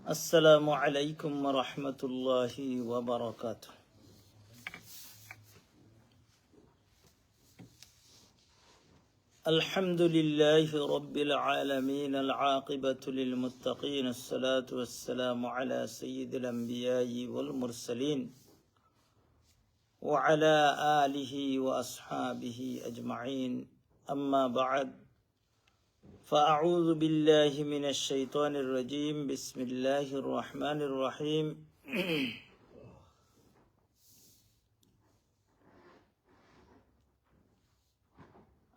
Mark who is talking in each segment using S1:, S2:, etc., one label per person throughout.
S1: السلام عليكم ورحمة الله وبركاته. الحمد لله رب العالمين، العاقبة للمتقين، الصلاة والسلام على سيد الأنبياء والمرسلين وعلى آله وأصحابه أجمعين. أما بعد، فأعوذ بالله من الشيطان الرجيم. بسم الله الرحمن الرحيم.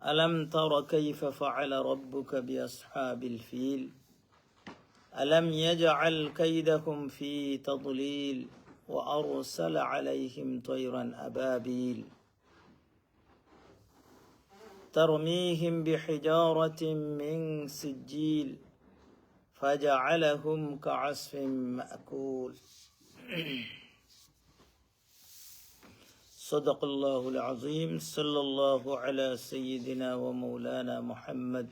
S1: ألم تر كيف فعل ربك بأصحاب الفيل ألم يجعل كيدهم في تضليل وأرسل عليهم طيرا أبابيل ترميهم بحجارة من سجيل فجعلهم كعصف مأكول. صدق الله العظيم. صلى الله على سيدنا ومولانا محمد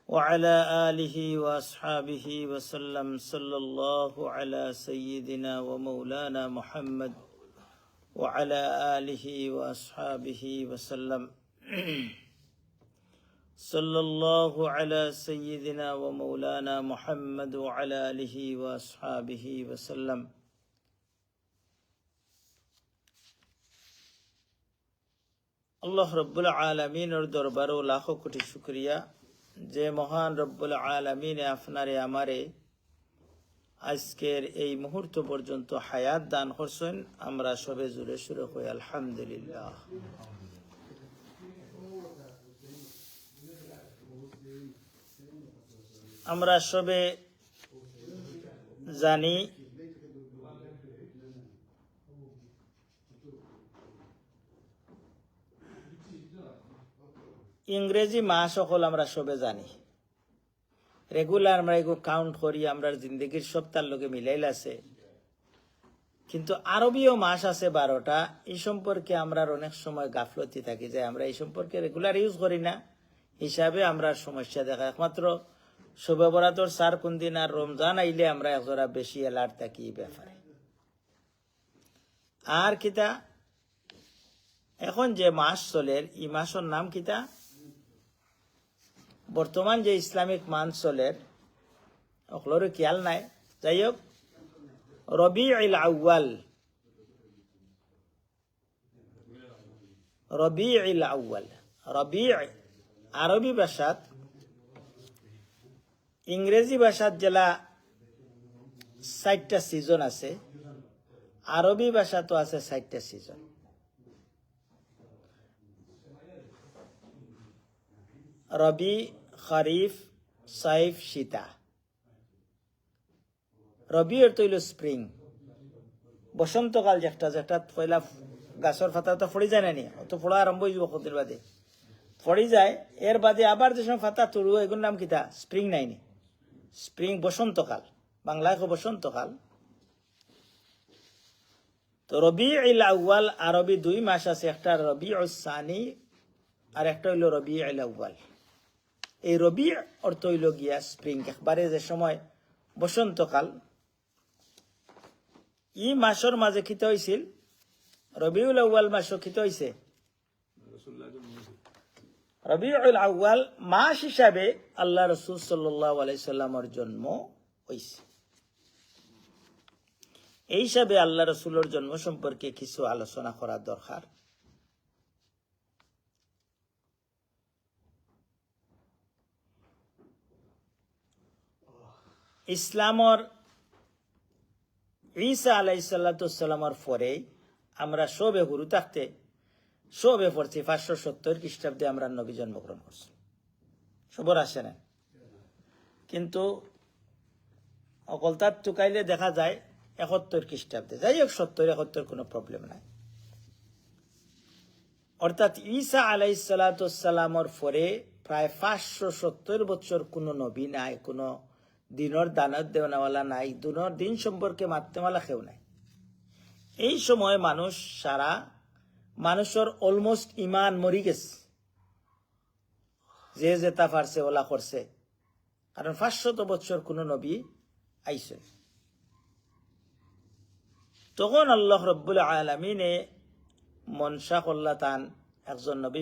S1: وعلى آله وأصحابه وسلم. صلى الله على سيدنا ومولانا محمد وعلى آله وأصحابه وسلم. صلى الله على سيدنا ومولانا محمد وعلى آله وأصحابه وسلم. আল্লাহ রব্বুল আলামিনের দরবারে লাখো কোটি শুকরিয়া যে মহান রব্বুল আলামিনে আপনারে আমারে আজকের এই মুহূর্ত পর্যন্ত হায়াত দান করছেন। আমরা সবে জুড়ে সুরে হই আলহামদুলিল্লাহ। আমরা সবে জানি ইংরেজি মাস সকল আমরা সবে জানি, রেগুলার আমরা এগুলো কাউন্ট করি, আমরা জিন্দগির সপ্তাহের লোকে মিলাইল আছে। কিন্তু আরবীয় মাস আছে 12টা। এই সম্পর্কে আমরা অনেক সময় গাফলতি থাকি যে আমরা এই সম্পর্কে রেগুলার ইউজ করি না, হিসাবে আমরা সমস্যা দেখা। একমাত্র শবে বরাতর 4 কোন দিন আর রমজান আইলে আমরা একজোড়া বেশি অ্যালার্ট থাকি এই ব্যাপারে। আর কিতা এখন যে মাস চলে এই মাসের নাম কিতা? বর্তমান যে ইসলামিক মাস চলে ওগুলোর খেয়াল নাই। যাই হোক, রবিউল আউয়াল। রবিউল আউয়াল, রবি আরবি ভাষাত, ইংরেজি ভাষাত জেলা 60টা সিজন আছে, আরবি ভাষাতো আছে 60টা সিজন। রবি, খরিফ, সাইফ, শীতা। রবি অর্থ হইল স্প্রিং, বসন্তকাল, যেটা যেটা পয়লা গাছের পাতা তো ফড়ি যায় না, অত ফোড়া আরম্ভ হয়ে যাব কদিন বাদে ফড়ি যায়। এর বাদে আবার যে সময় পাতা তুলব এগুলোর নাম কিতা? স্প্রিং নাইনি, স্প্রিং বসন্তকাল, বাংলায় বসন্তকাল। তো রবিউল আউয়াল আরবি 2 মাস আছে, একটা রবিউল সানি আর একটা হইল রবিউল আউয়াল। এই রবি অর্থ হইল গিয়া স্প্রিং, একবারে যে সময় বসন্তকাল। ই মাসের মাঝে খিতে হয়েছিল রবিউল আউয়াল মাস খিতে হয়েছে রবিউল আউয়াল মাস হিসাবে আল্লাহ রাসূল সাল্লাল্লাহু আলাইহি সাল্লামের জন্ম হয়েছে। এই হিসাবে আল্লাহ রাসূলের জন্ম সম্পর্কে কিছু আলোচনা করা দরকার। ইসলামর ঈসা আলাইহিস সালামের পরে আমরা সবে হুরু থাকতে সবে পড়ছি 570 খ্রিস্টাব্দে আমরা নবী জন্মগ্রহণ করছি। সবর আসে না, কিন্তু অকলতার টুকাইলে দেখা যায় 71 খ্রিস্টাব্দে। যাই হোক, 70-71 কোনো প্রবলেম নাই। অর্থাৎ ঈসা আলাইহিস সালামের পরে প্রায় 570 বছর কোনো নবী নাই, কোনো দিনের দানত দেওয়ালা নাই, দিন সম্পর্কে মারতেওয়ালা কেউ নাই। এই সময় মানুষের অলমোস্ট ইমান মরি গেছে, যে যেটা পারছে ওলা করছে, কারণ 500 বছর কোন নবী আইসে। তখন আল্লাহ রব্বুল আলামিনে মনসা করলা তান একজন নবী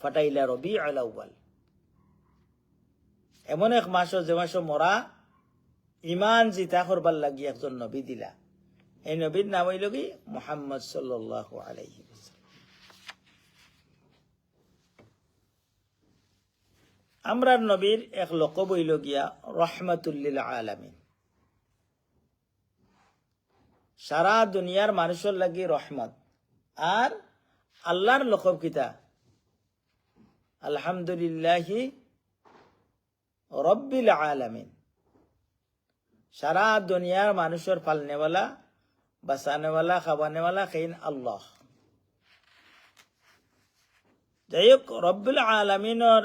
S1: ফাটাইলা রবিউল আউয়াল, এমন এক মাস যে মাস মরা ইমান জিতা করবার লাগি একজন নবী দিলা। এই নবীর নাম হইল কি মুহাম্মদ সাল্লাল্লাহু আলাইহি ওয়াসাল্লাম। আমরার নবীর এক লকব হইল গিয়া রহমাতুল লিল আলামিন, সারা দুনিয়ার মানুষের লাগি রহমত। আর আল্লাহর লকব কিতা? আলহামদুলিল্লাহি রব্বিল আলামিন, সারা দুনিয়ার মানুষের পালনেওয়ালা, বাঁচানেওয়ালা, খাবানেওয়ালা খেইন আল্লাহ। যাই হোক, রব্বিল আলামিনের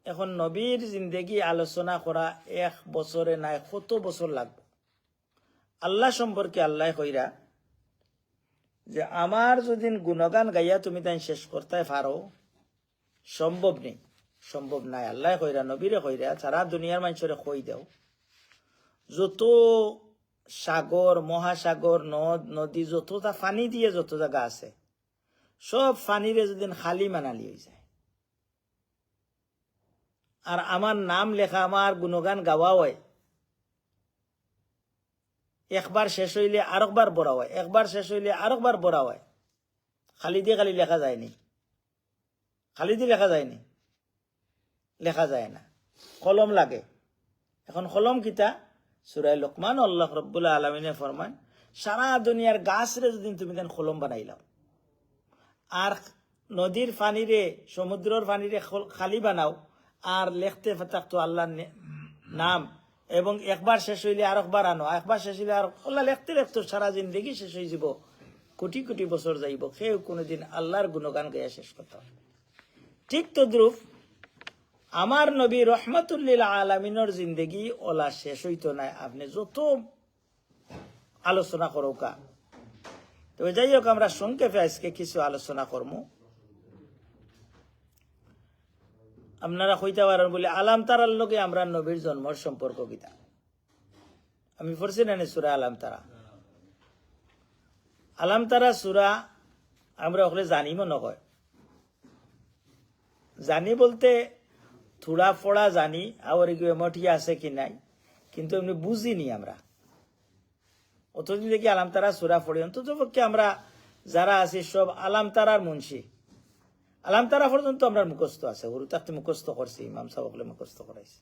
S1: এখন নবীর জিন্দেগি আলোচনা করা 1 বছরে নাই, কত বছর লাগবে। আল্লাহ সম্পর্কে আল্লাহ কইরা যে আমার যদি গুণগান গাইয়া তুমি তাই শেষ করতে পারো, সম্ভব নেই, সম্ভব নাই। আল্লাহ কইরা নবীরে কইরা সারা দুনিয়ার মানুষরে কই দেও, যত সাগর, মহাসাগর, নদ নদী, যতটা পানি দিয়ে যত জায়গা আছে, সব পানিরে যদি খালি মানালি হয়ে যায়, আর আমার নাম লেখা, আমার গুণগান গাওয়া হয়, একবার শেষ হইলে আরেকবার বড়া হয়, একবার শেষ হইলে আরেকবার বড়া হয়। খালি দিয়ে খালি লেখা যায়নি, খালি দিয়ে লেখা যায়নি, লেখা যায় না, কলম লাগে। এখন কলম কিতা? সূরা লোকমান আল্লাহ রাব্বুল আলামিনে ফরমান, সারা দুনিয়ার গাছরে যদি তুমি দেন কলম বানাইলাও, আর নদীর পানিরে, সমুদ্রের পানিরে খালি বানাও, আর লিখতে থাকতো আল্লাহর নাম, এবং একবার শেষ হইলে আরেকবার আনো, একবার শেষ হইলে আর আল্লাহ লিখতে লিখতো সারা জিন্দগি শেষ হয়ে যাব, কোটি কোটি বছর যাইব, কেউ কোনোদিন আল্লাহর গুণগান গাইয়া শেষ করতে হবে। ঠিক তদ্রুপ আমার নবী রহমাতুল্লিল আলামিনের জিন্দগি ওলা শেষ হইতো না, আপনি যত আলোচনা করো কা। তবে যাই হোক, আমরা সংক্ষেপে আজকে কিছু আলোচনা করবো। আপনারা কইতে পারেন বলে আলাম তারার লগে আমরা নবীর জন্মের সম্পর্ক কিতা? আমি পড়ছি না সূরা আলাম তারা। আলাম তারা সূরা আমরা ওখানে জানিমও নয়, জানি বলতে থোড়া ফোড়া জানি, আবার এমটি আছে কি নাই, কিন্তু এমনি বুঝিনি আমরা। অতদিন দেখি আলাম তারা সূরা পড়ি, অন্তত পক্ষে আমরা যারা আছি সব আলাম তারার মুন্সি, আলাম তারা পর্যন্ত আমরা মুখস্থ আছে, গুরু তাকে মুখস্থ করছি, ইমাম সাহেবকে মুখস্থ করাইছি।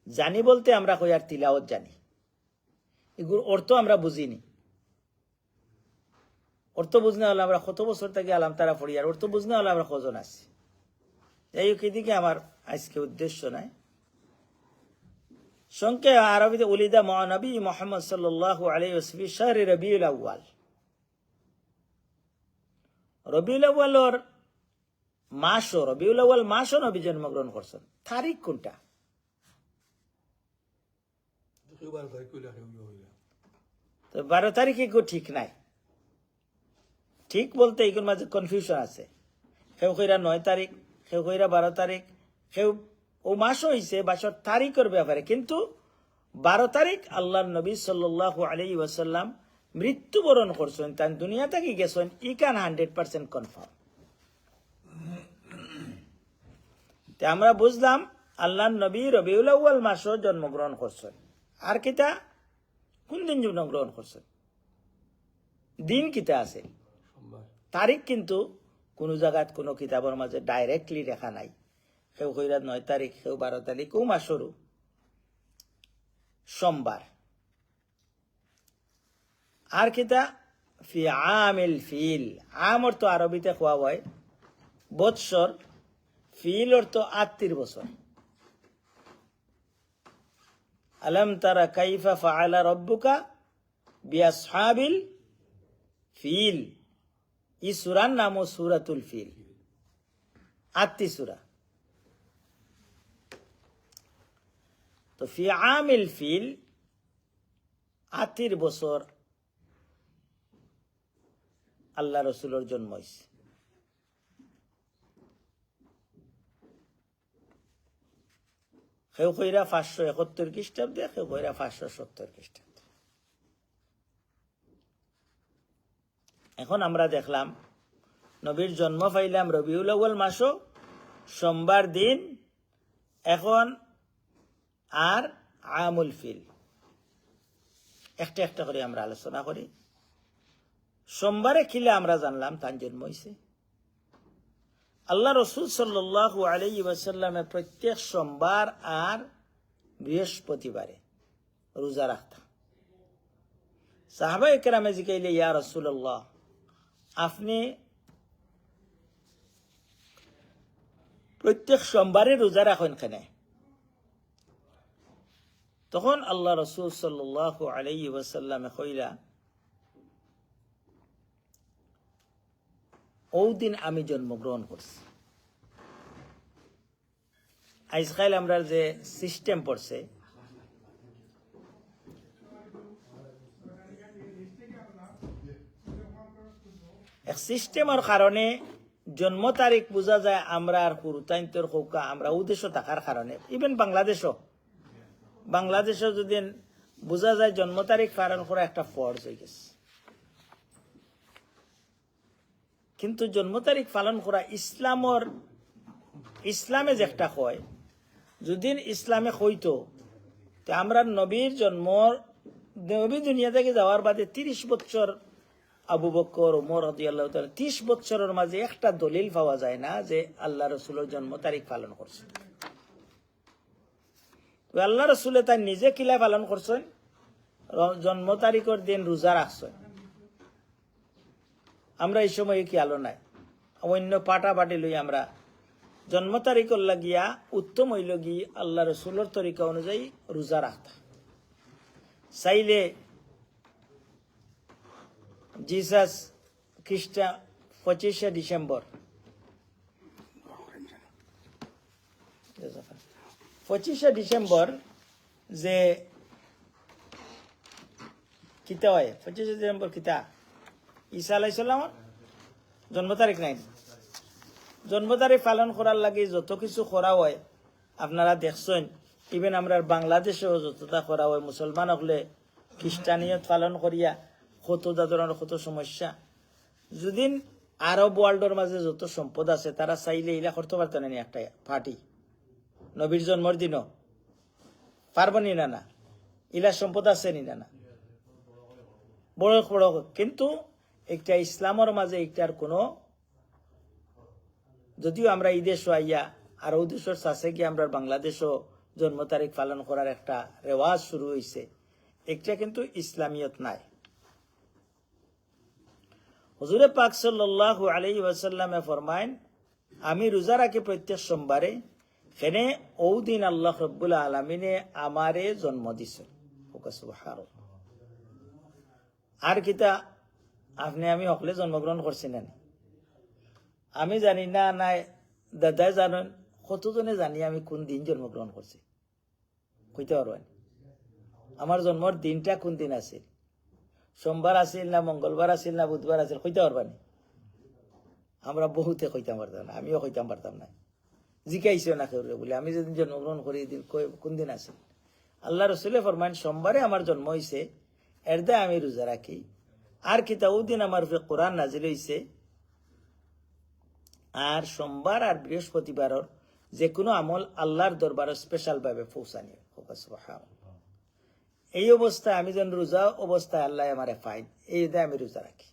S1: জানি বলতে আমরা কই আর তিলাওয়াত জানি, এগুলো অর্থ আমরা বুঝিনি। অর্থ বুঝনা হলে আমরা কত বছর থেকে আলাম তারা পড়ি, আর অর্থ বুঝনা হলে আমরা কজন আছি। যাই হোক, এদিকে আমার আজকে উদ্দেশ্য নাই। সংখ্যা আরবিতে উলিদা মহানবী মুহাম্মদ সাল্লাল্লাহু আলাইহি ওয়াসাল্লাম শাহরি রবিউল আউয়াল। রবিউল আউয়ালের মাসও, রবিউল আউয়াল মাসও নবী জন্মগ্রহণ করছেন। তারিখ কোনটা? 12 তারিখে কেউ ঠিক নাই। ঠিক বলতে এইগুলোর মাঝে কনফিউশন আছে, কেউ কইরা 9 তারিখ, কেউ কইরা 12 তারিখ, কেউ ও মাসও হইছে বাসর তারিখের ব্যাপারে। কিন্তু 12 তারিখ আল্লাহর নবী সাল্লাল্লাহু আলাইহি ওয়াসাল্লাম মৃত্যুবরণ করছেন, তাই দুনিয়া থেকে গেছেন, ইকান 100% কনফার্ম। আমরা বুঝলাম আল্লাহর নবী রবিউল আউয়াল মাসও জন্মগ্রহণ করছেন। আর কিতা কোন দিন জন্মগ্রহণ করছেন? দিন কিতা আছে, তারিখ কিন্তু কোন জায়গায় কোন কিতাবের মাঝে ডাইরেক্টলি লেখা নাই। কেউ কইরা 9 তারিখ, কেউ 12 তারিখ, কেউ মাসরু সোমবার। আর কিতা ফি আমিল ফিল, আম অর্থ আরবিতে কোয়া হয় বৎসর, ফিল অর্থ 38 বছর। আলম তারা কাইফা ফাআলা রাব্বুকা বিআসহাবিল ফিল, এই সূরার নাম সূরাতুল ফিল, 38 সূরা। তো তো ফি আমিল ফিল, আতির বছর আল্লাহ রসুলের জন্ম হয়েছে। কেউ কইরা 571 খ্রিস্টাব্দে, কেউ কইরা 570 খ্রিস্টাব্দে। এখন আমরা দেখলাম নবীর জন্ম পাইলাম রবিউল আউয়াল মাসও, সোমবার দিন। এখন আর আমুল ফিল একটা একটা করে আমরা আলোচনা করি। সোমবারে খিলে আমরা জানলাম তার জন্ম হয়েছে। আল্লাহ রসুল সাল্লাল্লাহু আলাইহি ওয়াসাল্লামে প্রত্যেক সোমবার আর বৃহস্পতিবারে রোজা রাখতাম। সাহাবায়ে কেরামে জিজ্ঞাইলে, ইয়া রাসূলুল্লাহ, আপনি প্রত্যেক সোমবারে রোজা রাখেন কেন? তখন আল্লাহ রসুল সাল্লাল্লাহু আলাইহি ওয়াসাল্লামে কইলা, ওই দিন আমি জন্মগ্রহণ করছি। আজকাল আমরা যে সিস্টেম পড়ছে, এক সিস্টেমের কারণে জন্ম তারিখ বোঝা যায় আমরা আর কুরুতাইন্তর কৌকা আমরা উদ্দেশ্য থাকার কারণে, ইভেন বাংলাদেশও যদি বোঝা যায় জন্ম তারিখ পালন করা একটা ফরজ হয়ে গেছে। কিন্তু জন্ম তারিখ পালন করা ইসলামে যে একটা হয়, যদি ইসলামে হইতো, আমরা নবীর জন্ম, নবী দুনিয়া থেকে যাওয়ার বাদে 30 বছর আবু বকর, ওমর রাদিয়াল্লাহু তাআলা 30 বছরের মাঝে একটা দলিল পাওয়া যায় না যে আল্লাহ রসুলের জন্ম তারিখ পালন করছেন। আল্লাহ রসুলে তাই নিজে কিলা পালন করছেন, জন্ম তারিখের দিন রোজা রাখছেন। আমরা এই সময় কি আলো নাই, অন্য পাটা পাটি লই আমরা জন্ম তারিখর লাগিয়া উত্তম হইল গিয়ে আল্লাহ রসুলের তরিকা অনুযায়ী রোজা রাখতাম। চাইলে জিসাস খ্রিস্টা 25শে ডিসেম্বর, 25শে ডিসেম্বর যে কিতা হয়, 25শে ডিসেম্বর কিতা ঈসা আলাইহিস সালামের জন্ম তারিখ নাই। জন্ম তারিখ পালন করার লাগে যত কিছু করা হয় আপনারা দেখছেন, ইভেন আমরা বাংলাদেশেও যতটা করা হয়, মুসলমান হলে খ্রিস্টানিয়ত পালন করিয়া কত ধরনের কত সমস্যা। যদি আরব ওয়ার্ল্ডের মাঝে যত সম্পদ আছে তারা চাইলে ইলা করতে পারত না একটা পার্টি নবীর জন্মের দিনও পারব নি না? ইলা সম্পদ আছে নি না? বড় বড়, কিন্তু একটা ইসলামের মাঝে একটার কোনো, যদিও আমরা এই দেশ আইয়া আর ও দেশের চাষে গিয়ে আমরা বাংলাদেশও জন্ম তারিখ পালন করার একটা রেওয়াজ শুরু হয়েছে, একটা কিন্তু ইসলামিয়ত নাই। হুজুরে পাক সাল্লাল্লাহু আলাইহি ওয়াসাল্লামে ফরমায়েন, আমি রোজা রাখি প্রত্যেক সোমবারে, কেনে ও দিন আল্লাহ রব্বুল আলামিনে আমারে জন্ম দিছে। সুবহানাল্লাহ। আর কিতা আপনি আমি হকলে জন্মগ্রহণ করছি না? আমি জানি না, নাই দাদাই জানেন, কতজনে জানি আমি কোন দিন জন্মগ্রহণ করছি, কইতে পারবেন? আমার জন্মর দিনটা কোন দিন আছিল, সোমবার আছিল না মঙ্গলবার আছিল না বুধবার আছিল, কইতে পারবেন? আমরা বহুতে কইতাম পারতাম না, আমিও কইতাম পারতাম না। জিজ্ঞাইছেও না কেউ বলে আমি যেদিন জন্মগ্রহণ করি দিন কোন দিন আছে। আল্লাহ রসুলে ফরমান, সোমবারে আমার জন্ম হয়েছে, এর দায় আমি রোজা রাখি। আর কিতা ও দিন আমার কোরআন নাজিল হয়েছে। আর সোমবার আর বৃহস্পতিবারের যে কোনো আমল আল্লাহর দরবারে স্পেশাল ভাবে পৌঁছানি। এই অবস্থায় আমি যেন রোজা অবস্থায় আল্লাহ আমারে ফাইন, এই দায় আমি রোজা রাখি।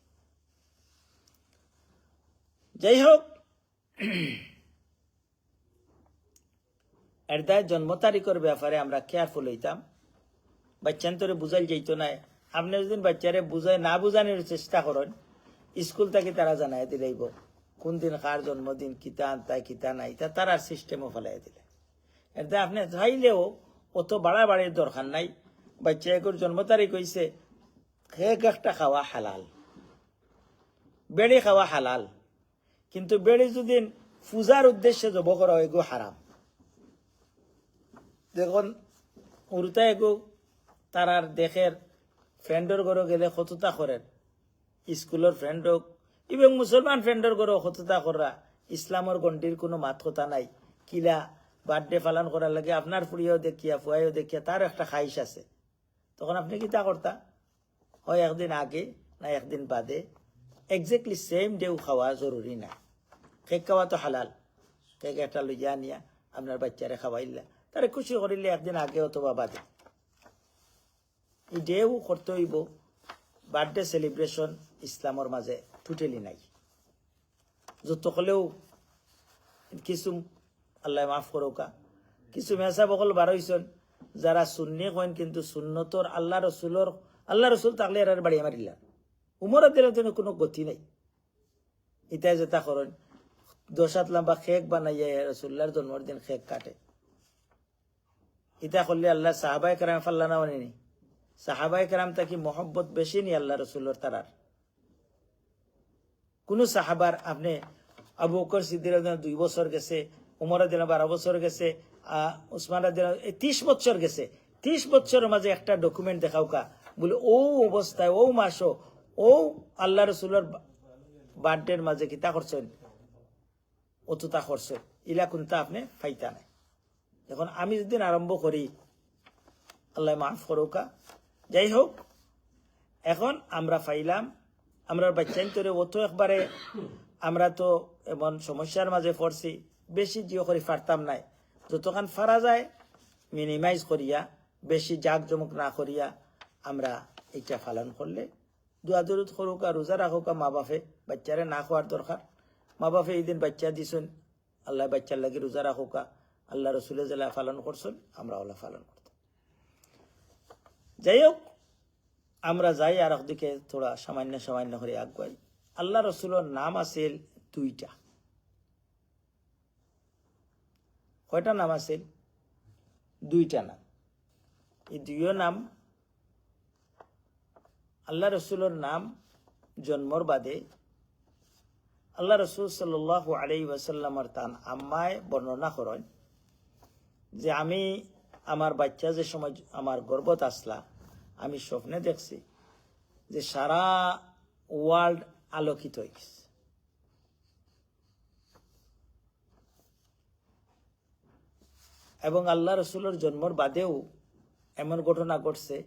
S1: যাই হোক, এর দায় জন্ম তারিখের ব্যাপারে আমরা কেয়ারফুল হইতাম। বাচ্চান্তরে বুঝাই যাইতো না। আপনি যদি বাচ্চারে বুঝায় না বুঝানোর চেষ্টা করেন, স্কুল থেকে তারা জানাই দিলেইব কোন দিন কার জন্মদিন, কিতা তাই কিতা নাই, তা তার আর সিস্টেমও ফেলাই দিলে। এর দায় আপনি চাইলেও অত বাড়াবাড়ির দরকার নাই। বাচ্চা এগুর জন্ম তারিখ হয়েছে, কেক একটা খাওয়া হালাল, বেড়ি খাওয়া হালাল, কিন্তু বেড়ি যদি পূজার উদ্দেশ্যে জব করা হয় এগো হারাম। দেখুন উরুতা এগো তারার দেশের ফ্রেন্ডর ঘরে গেলে কতটা করেন, স্কুলের ফ্রেন্ড হোক এবং মুসলমান ফ্রেন্ডর ঘরে কতটা করা, ইসলামের গণ্ডির কোনো মাত কথা নাই। কিলা বার্থডে পালন করার লাগে আপনার ফুড়িও দেখিয়া ফুয়াইও দেখিয়া তার একটা খাইশ আছে, তখন আপনি কি তা করতা? হয় একদিন আগে না একদিন বাদে, এক্স্যাক্টলি সেম ডেও খাওয়া জরুরি না। কেক খাওয়া তো হালাল, কেক একটা লইয়া নিয়া আপনার বাচ্চারে খাওয়াইলা, তারে খুশি করিলে একদিন আগে অথবা বাদে। এই ডেও করতে হইব। বার্থডে সেলিব্রেশন ইসলামের মাঝে টোটালি নাই। যত হলেও কিছু আল্লাহ মাফ করোকা, কিছু মেসা বকল বার হইছেন যারা সুন্নি কইন কিন্তু সুন্নতর আল্লাহ রসুল থাকলে এর বাড়ি মারিলা, উমরের দিনের জন্য কোনো গতি নাই। ইতাই যেটা করেন 10 হাত লম্বা খেক বানাইয়া রসুল্লাহর জন্মদিন খেক কাটে। ইতা করলে আল্লাহ সাহাবায়ে কেরাম ফাল্লা না মানেনি, সাহাবায়ে কেরাম তাকি মহব্বত বেশি নি আল্লাহ রসুল্লার তারার। কোন সাহাবার আপনি আবু বকর সিদ্দিকের 2 বছর গেছে, উমরের দিন 12 বছর গেছে, উসমানের দিন 30 বছর গেছে। 30 বছরের মাঝে একটা ডকুমেন্ট দেখাও কা বলে ও অবস্থায় ও মাসও ও আল্লাহ রসুলের বার্থডের মাঝে কিতা করছেন, অতটা করছেন, ইলা কোনটা আপনি ফাইতা নাই। এখন আমি যদি আরম্ভ করি আল্লাহ মাফ করুকা। যাই হোক, এখন আমরা ফাইলাম আমরা বাচ্চাইন তোরে অত একবারে আমরা তো এমন সমস্যার মাঝে পড়ছি, বেশি জিও করি ফারতাম নাই। যতক্ষণ ফারা যায় মিনিমাইজ করিয়া, বেশি জাক জমক না করিয়া আমরা এটা পালন করলে দোয়া দরুদ করুকা, রোজা রাখুকা। মা বাপে বাচ্চারে না খাওয়ার দরকার। মা বাপে এই দিন বাচ্চা দিছেন, আল্লাহ বাচ্চার লাগে রোজা রাখুকা। আল্লাহ রসুলের জেলা পালন করছেন, আমরা ওলা পালন করতাম। যাই হোক, আমরা যাই আর একদিকে থোড়া সামান্য করে আগুয়াই। আল্লাহ রসুলের নাম আছে 2টা। কয়টা নাম আছে? 2টা নাম। এই 2 নাম আল্লাহ রসুলের নাম জন্মর বাদে আল্লাহ রসুল সাল্লাল্লাহু আলাইহি ওয়াসাল্লামের তান আম্মায় বর্ণনা করেন যে আমি আমার বাচ্চা যে সময় আমার গর্ভত আসলা, আমি স্বপ্নে দেখছি যে সারা ওয়ার্ল্ড আলোকিত হয়ে গেছে। এবং আল্লাহ রসুলের জন্মর বাদেও এমন ঘটনা ঘটছে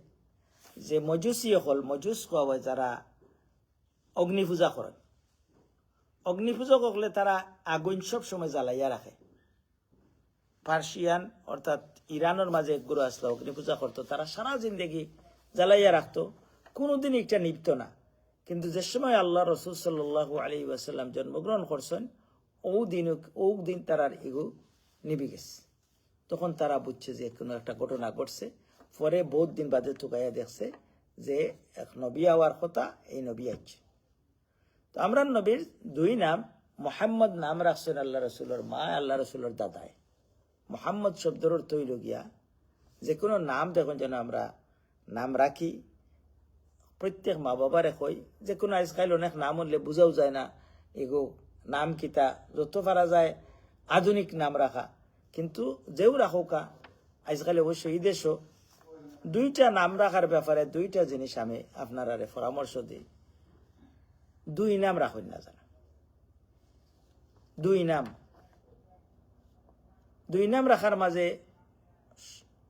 S1: যে মজুস কোয়া হয় যারা অগ্নি পূজা করেন, অগ্নি পূজক হলে তারা আগুন সব সময় জ্বালাইয়া রাখে। পার্সিয়ান অর্থাৎ ইরানের মাঝে এক গুরু আসলো, অগ্নি পূজা করতো, তারা সারা জিন্দগি জ্বালাইয়া রাখতো, কোনোদিন একটা নিভত না। কিন্তু যে সময় আল্লাহ রসুল সাল্লাল্লাহু আলাইহি ওয়াসাল্লাম জন্মগ্রহণ করছেন, ও দিন তারার এগু নিভে গেছে। তখন তারা বুঝছে যে কোনো একটা ঘটনা ঘটছে। পরে বহুত দিন বাদে তুকাইয়া দেখছে যে এক নবী হওয়ার কথা, এই নবী আছে। তো আমরা নবীর 2 নাম, মোহাম্মদ নাম রাখছেন আল্লাহ রসুলের মা, আল্লাহ রসুলের দাদায়। মোহাম্মদ শব্দের অর্থ হইল গিয়া যে কোনো নাম দেখুন যেন আমরা নাম রাখি, প্রত্যেক মা বাবার কই যে কোনো আজকাল অনেক নাম হলে বুঝাও যায় না এগো নাম কিতা, যত পারা যায় আধুনিক নাম রাখা। কিন্তু যেও রাখোকা আজকাল অবশ্যই এই দেশও 2টা নাম রাখার ব্যাপারে 2টা জিনিস আমি আপনারা পরামর্শ দিই। 2 নাম রাখুন না জানা, 2 নাম রাখার মাঝে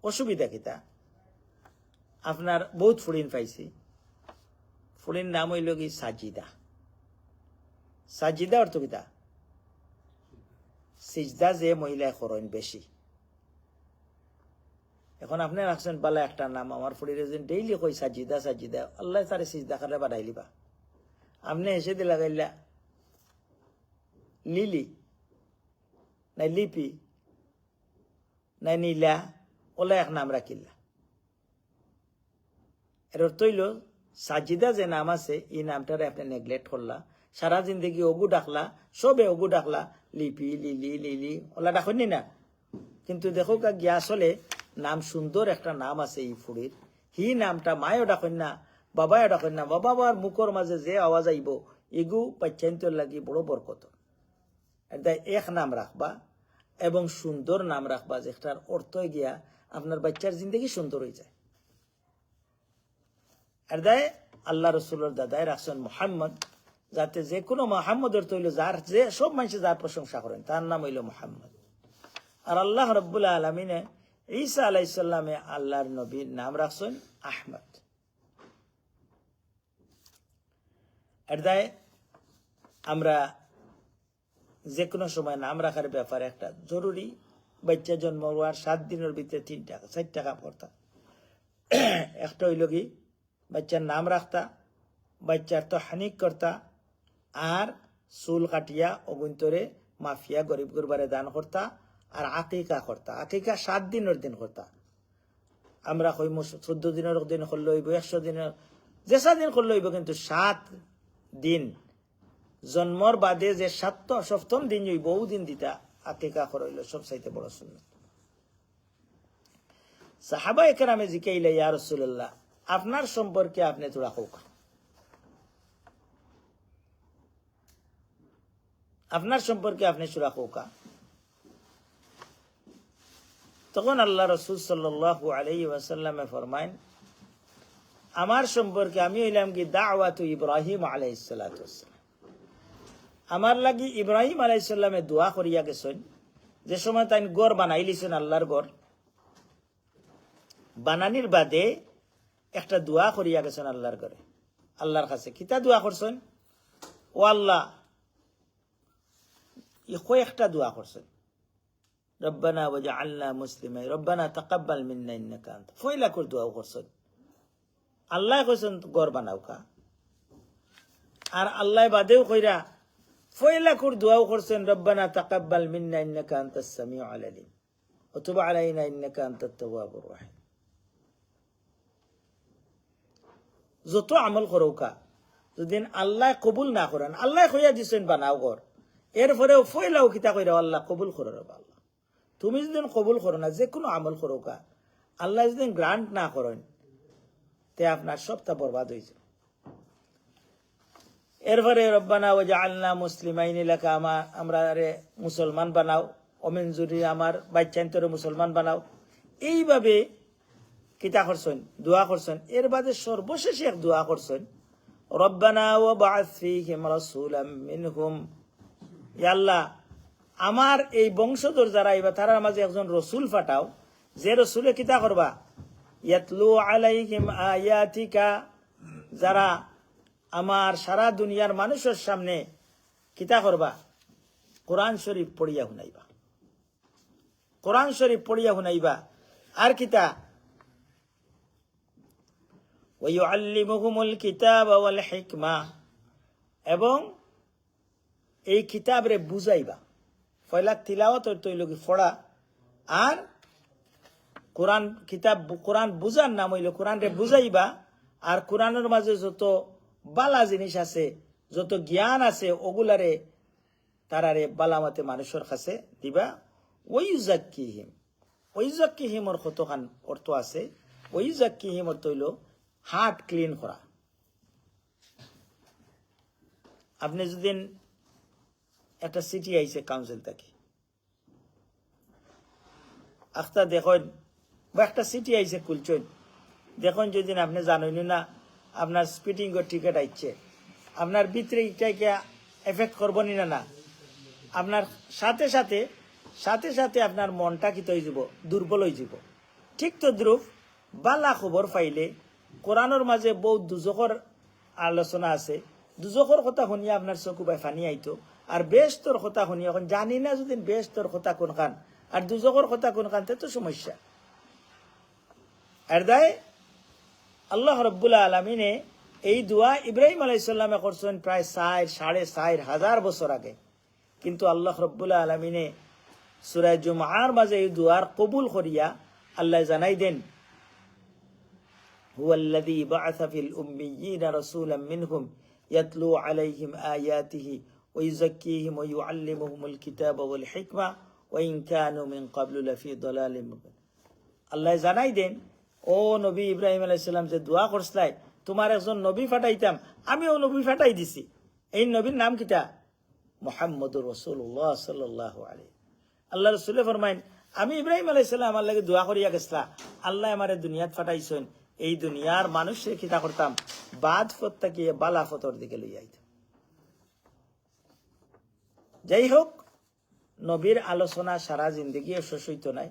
S1: অসুবিধা কিতা, আপনার বহুত ফুড়িন পাইছি। ফুড়ির নাম হইল কি সাজিদা। সাজিদা অর্থ কিতা? সিজদা যে মহিলায় করেন বেশি। এখন আপনি রাখছেন বালা একটা নাম, আমার ফুড়ির ডেইলি কই সাজিদা সাজিদা, আল্লাহ তারে সিজদা করে বাড়াইলিবা। আপনি এসে দিয়ে লাগাইলা লিলি নাই লিপি নাই নীলা, ওলা এক নাম রাখিল্লা। এর অর্থ হইল সাজিদা যে নাম আছে এই নামটারে আপনি নেগলেক্ট করলা, সারা জিন্দগি ওগু ডাকলা, সবে ওগু ডাকলা, লিপি লিলি লিলি ওলা ডাকনি না। কিন্তু দেখো গিয়া আসলে নাম সুন্দর একটা নাম আছে এই ফুড়ির, হি নামটা মায়ও ডাকেন না, বাবাও ডাকেন না, বাবার মুখর মাঝে যে আওয়াজ আইব এগু পাচ্ছান্তর লাগি বড় বরকত। এক নাম রাখবা এবং সুন্দর নাম রাখবা, যেটার অর্থ গিয়া আপনার বাচ্চার জিন্দগি সুন্দর হয়ে যায়। আর দেয় আল্লাহ রসুলের দাদায় রাখছেন মোহাম্মদ, যাতে যে কোনো মোহাম্মদের তৈল যার যে সব মানুষ যার প্রশংসা করেন তার নাম হইল মোহাম্মদ। আর আল্লাহ রব্বুল আলমিনে ঈসা আলাইসাল্লামে আল্লাহর নবীর নাম রাখছেন আহমদ। আর দেয় আমরা যে কোনো সময় নাম রাখার ব্যাপারে একটা জরুরি, বাচ্চা জন্ম হওয়ার 7 দিনের ভিতরে 4টা কাম করতা। একটা হইল কি বাচ্চার নাম রাখতা, বাচ্চার তো হানিক করতা, আর চুল কাটিয়া অগুন্তরে মাফিয়া গরিব গুরবারে দান করতা, আর আকিকা করতা। আকিকা 7 দিনের দিন করতা। আমরা কইম 14 দিনের দিন করলে হইব, 100 দিনের যেসা দিন করলে হইব, কিন্তু 7 দিন জন্মর বাদে যে 7ম দিন হইব বহু দিন দিতা আকিকা করইল সব চাইতে বড় সুন্নাত। সাহাবা একরামে জিকাইলে ইয়া রাসূলুল্লাহ আপনার সম্পর্কে আপনি তোরা হোক, আপনার সম্পর্কে আপনি সুরা হোকা। তখন আল্লাহ রসুল সাল্লাল্লাহু আলাইহি ওয়াসাল্লামে ফরমাইন, আমার সম্পর্কে আমি হইলাম কি দাওয়াতু ইব্রাহিম আলাইহিস সালাতু ওয়াসসালাম। আমার লাগি ইব্রাহিম আলাইহিস সালামে দোয়া করিয়া গেছেন, যে সময় তাই গড় বানাই লিছেন, আল্লাহর গড় বানানির বাদে একটা দোয়া করিয়া গেছেন আল্লাহর ঘরে, আল্লাহর কাছে। কিতা দোয়া করছেন? ও আল্লাহ, একটা দোয়া করছেন, রব্বানা ওয়াজআলনা মুসলিমাইন রব্বানা তাকাব্বাল মিন্না ইন্নাকা আনতা। ফয়লা করে দোয়া করছেন। আল্লাহ কইছেন ঘর বানাও কা, আর আল্লাহ বাদেও কইরা ফয়লা করে দোয়াও করছেন, রব্বানা তাকাব্বাল মিন্না ইন্নাকা আনতাস সামিউল আলিম ওয়া তুব আলাইনা ইন্নাকা আনতাত তাওয়াবুর রহিম। যত আমল করৌকা যদি আল্লাহ কবুল না করেন, আল্লাহ কইয়া দিছেন বানাও ঘর, এরপরেও ফয়লাও কিতা কইরা আল্লাহ কবুল করে। আল্লাহ তুমি যদি কবুল করো না, যে কোনো আমল করৌকা, আল্লাহ যদি গ্রান্ট না করেন, তে আপনার সবটা বরবাদ হয়েছে। এরপরে রব্বানা ওয়াজআলনা মুসলিমাইন লাকা, আমরা মুসলমান বানাও, ওমিন যুররিয়া আমার বাচ্চান্তরে মুসলমান বানাও। এইভাবে কিতা করছেন, দোয়া করছেন। এর বাদে সর্বশেষ এক দোয়া করছেন, রব্বানা ওয়াবআথ ফীহিম রাসূলাম মিনহুম, ইয়া আল্লাহ আমার এই বংশধর যারা এবার তারা মাঝে একজন রসুল ফাটাও, যে রসুলে কিতা করবা, ইয়াতলু আলাইহিম আয়াতিকা, যারা আমার সারা দুনিয়ার মানুষের সামনে কিতা করবা, কোরআন শরীফ পড়িয়া শুনাইবা, কোরআন শরীফ পড়িয়া শুনাইবা। আর কিতা, ওয়ায়ুআল্লিমুহুমুল কিতাবা ওয়াল হিকমা, এবং এই কিতাবরে বুঝাইবা। পয়লা তিলাওয়াত তৈল কি পড়া, আর কোরআন কিতাব কোরআন বুঝার নাম হইল কোরআন রে বুঝাইবা। আর কোরআনের মাঝে যত বালা জিনিস আছে, যত জ্ঞান আছে, ওগুলারে তারারে বালামতে মানুষের কাছে দিবা। ওয়াইউযাক্কিহিম, ওয়াইউযাক্কিহিমর কতখান অর্থ আছে। ওয়াইউযাক্কিহিম অর্থ হইল হার্ট ক্লিন করা। আপনি যদি একটা সিটি আইছে কাউন্সিল থেকে, আখতা দেখেন, বা একটা সিটি আইছে কুলচন দেখুন, যদি আপনি জানেন না আপনার স্পিডিং টিকেট আইছে, আপনার ভিতরে এটাকে এফেক্ট করবো না না, আপনার সাথে সাথে সাথে সাথে আপনার মনটা কি হয়ে যাব, দুর্বল হয়ে যাব। ঠিক তো দ্রুপ বালা খবর পাইলে কোরআনের মাঝে বহু দুজখর আলোচনা আছে, দুজখর কথা শুনিয়া আপনার চকু বাই ফানি আইতো। আর বেশতর কথা শুনি, এখন জানি না যদি বেশতর কথা কোন খান আর দুজখর কথা কোন খান, তো সমস্যা। আর দায় আল্লাহ রব্বুল আলমিনে এই দোয়া ইব্রাহিম আলাইহিস সালামে করছেন প্রায় 4,500 বছর আগে। কিন্তু আল্লাহ রব্বুল আলমিনে সূরা জুমআর মাঝে এই দোয়ার কবুল করিয়া আল্লাহ জানাই দেন, হুয়াল্লাযী বা'আসা ফিল উম্মিয়্যিনা রাসূলাম মিনহুম ইয়াতলু আলাইহিম আয়াতিহি ওয়া ইউযাক্কিহিম ওয়া ইউআল্লিমুহুমুল কিতাবা ওয়াল হিকমা ওয়া ইন কানু মিন ক্বাবলু লাফি দালালিম মুবিন। আল্লাহ জানাই দেন, ও নবী ইব্রাহিম আলাইহিস সালাম যে দোয়া করছলাই, তোমার একজন নবী ফাটাইতাম, আমিও নবী ফাটাই দিছি। এই নবীর নাম কিটা? মুহাম্মদুর রাসূলুল্লাহ সাল্লাল্লাহু আলাইহি। আল্লাহ রাসূল ফরমাইন, আমি ইব্রাহিম আলাইসাল্লাম আমার লাগে দোয়া করিয়া গেছিলাম, আল্লাহ আমারে দুনিয়াত ফাটাইছেন, এই দুনিয়ার মানুষের খিতা করতাম বাদ ফত্তাকে বালা ফতর দিকে লইয়া আইতাম। যাই হোক, নবীর আলোচনা সারা জিন্দগি শেষ হইতো নাই।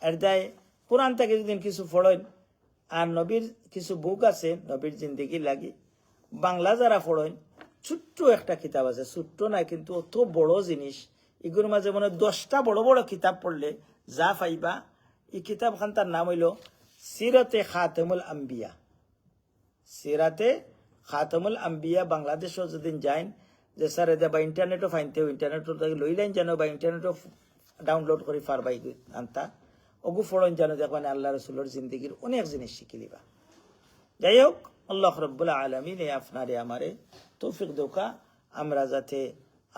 S1: এর দায় কোরআন থেকে যদি কিছু পড়েন, আর নবীর কিছু বুক আছে নবীর জিন্দগি লাগি, বাংলা যারা পড়েন, ছোট্ট একটা কিতাব আছে, ছোট্ট নাই কিন্তু অত বড় জিনিস। এগুলোর মাঝে মনে 10টা বড় বড় কিতাব পড়লে যা পাইবা। এই কিতাব খান তার নাম হইল সিরতে খাতেমুল আম্বিয়া। সিরাতে খাতেমুল আম্বিয়া। বাংলাদেশও যেদিন যাইন, যে স্যার এদের বা ইন্টারনেটও ফাইনতেও ইন্টারনেটও লইলেন যেন, বা ইন্টারনেটও ডাউনলোড করে পারবাই আনতা অগু ফড়ন যেন, দেখবেন আল্লাহ রসুলের জিন্দগির অনেক জিনিস শিখিলিবা। যাই হোক, আল্লাহ রব্বুল্লাহ আলমিন আপনারে আমারে তৌফিক দোকা, আমরা যাতে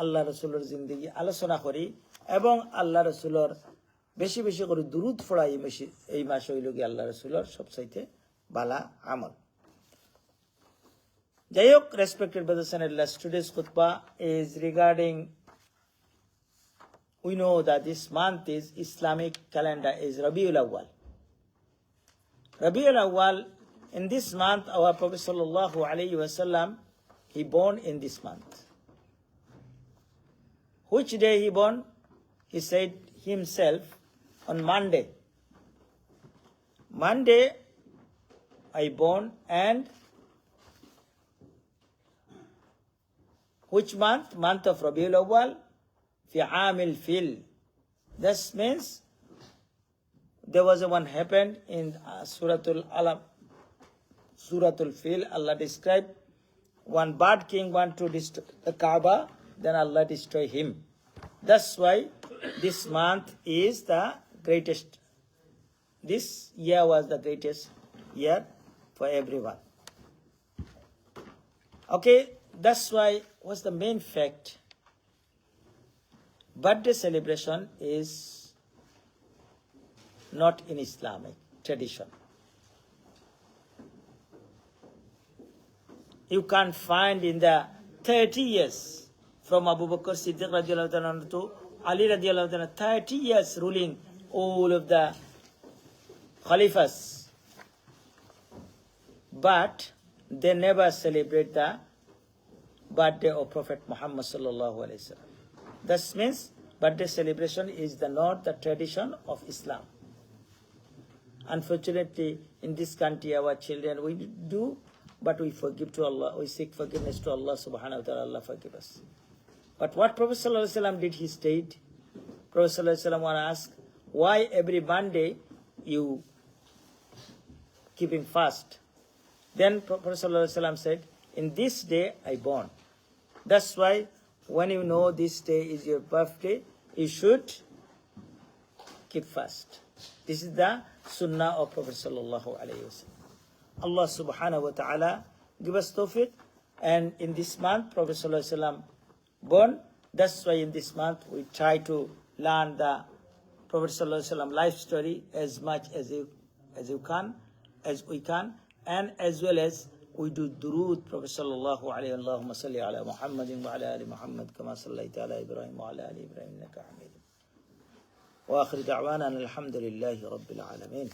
S1: আল্লাহ রসুলের জিন্দগি আলোচনা করি এবং আল্লাহ রসুলের বেশি বেশি করে দুরুদ ফড়াই। এই মাস হইল গিয়ে আল্লাহ রসুলের সবচাইতে বালা আমল। যাই হোক, respected brothers and sisters, today's khutbah is regarding, we know that this month is Islamic calendar is Rabiul Awwal. Rabiul Awwal, in this month our Prophet sallallahu alaihi wasallam, he born in this month. Which day he born? He said himself on Monday. Monday I born, and which month? Month of Rabiul Awwal, fi Amil Fil. This means there was one happened in Suratul Alam, Suratul Fil. Allah described one bad king want to destroy the Kaaba, then Allah destroy him. That's why this month is the greatest. This year was the greatest year for everyone. Okay, that's why what's the main fact? Birthday celebration is not in Islamic tradition. You can't find in the 30 years from Abu Bakr Siddiq radiallahu ta'ala to Ali radiallahu ta'ala, 30 years ruling all of the Khalifas. But they never celebrate the birthday of Prophet Muhammad sallallahu alaihi wasallam. That means birthday celebration is not the tradition of Islam. Unfortunately, in this country, our children, we do, but we forgive to Allah. We seek forgiveness to Allah subhanahu wa ta'ala. Allah forgive us. But what Prophet sallallahu alaihi wasallam did, he stayed. Prophet sallallahu alaihi wasallam want to ask, why every Monday you keeping fast? Then Prophet sallallahu alaihi wasallam said, in this day I born. That's why when you know this day is your birthday, you should keep fast. This is the sunnah of Prophet sallallahu alaihi wasallam. Allah subhanahu wa ta'ala give us tawfiq. And in this month, Prophet sallallahu alaihi wasallam born. That's why in this month we try to learn the Prophet sallallahu alaihi wasallam life story as much as we can, and as well as we do durood Prophet sallallahu alaihi wa Allahumma salli ala Muhammadin wa ala ali Muhammad kama sallaita ala Ibrahim wa ala ali Ibrahim innaka Hamidun. Wa akhir da'wana alhamdulillahi rabbil alamin.